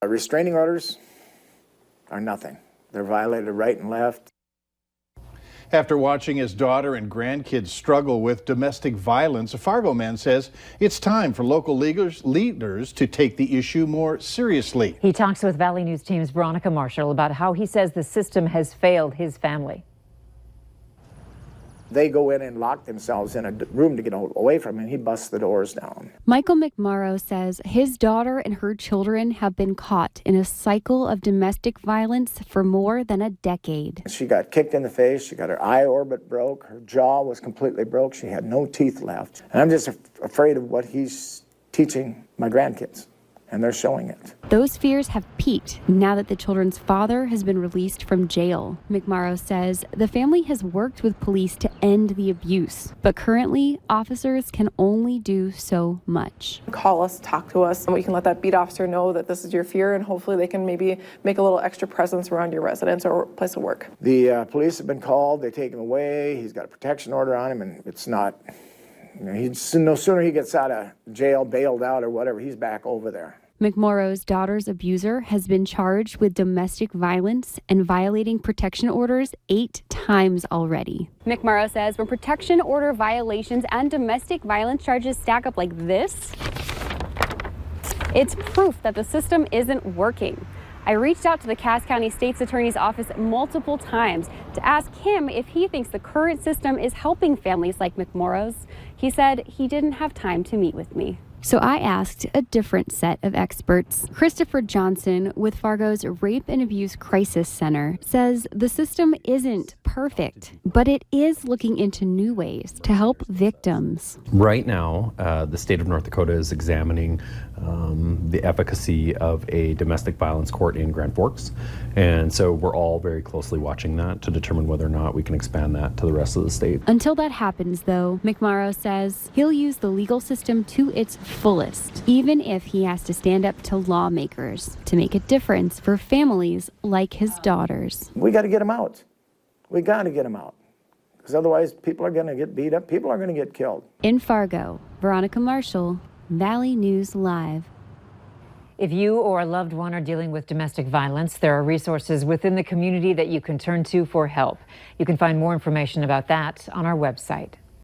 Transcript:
Restraining orders are nothing. They're violated right and left. After watching his daughter and grandkids struggle with domestic violence, a Fargo man says it's time for local leaders to take the issue more seriously. He talks with Valley News Team's Veronica Marshall about how he says the system has failed his family. They go in and lock themselves in a room to get away from him. He busts the doors down. Michael McMorrow says his daughter and her children have been caught in a cycle of domestic violence for more than a decade. She got kicked in the face. She got her eye orbit broke. Her jaw was completely broke. She had no teeth left. And I'm just afraid of what he's teaching my grandkids. And they're showing it. Those fears have peaked now that the children's father has been released from jail. McMorrow says the family has worked with police to end the abuse, but currently officers can only do so much. Call us, talk to us, and we can let that beat officer know that this is your fear, and hopefully they can maybe make a little extra presence around your residence or place of work. The police have been called. They take him away. He's got a protection order on him, and it's not, no sooner he gets out of jail, bailed out or whatever, he's back over there. McMorrow's daughter's abuser has been charged with domestic violence and violating protection orders 8 times already. McMorrow says when protection order violations and domestic violence charges stack up like this, it's proof that the system isn't working. I reached out to the Cass County State's Attorney's Office multiple times to ask him if he thinks the current system is helping families like McMorrow's. He said he didn't have time to meet with me. So I asked a different set of experts. Christopher Johnson with Fargo's Rape and Abuse Crisis Center says the system isn't perfect, but it is looking into new ways to help victims. Right now, the state of North Dakota is examining the efficacy of a domestic violence court in Grand Forks. And so we're all very closely watching that to determine whether or not we can expand that to the rest of the state. Until that happens, though, McMorrow says he'll use the legal system to its fullest, even if he has to stand up to lawmakers to make a difference for families like his daughters. We got to get him out. We got to get him out. Because otherwise people are going to get beat up. People are going to get killed. In Fargo, Veronica Marshall, Valley News Live. If you or a loved one are dealing with domestic violence, there are resources within the community that you can turn to for help. You can find more information about that on our website.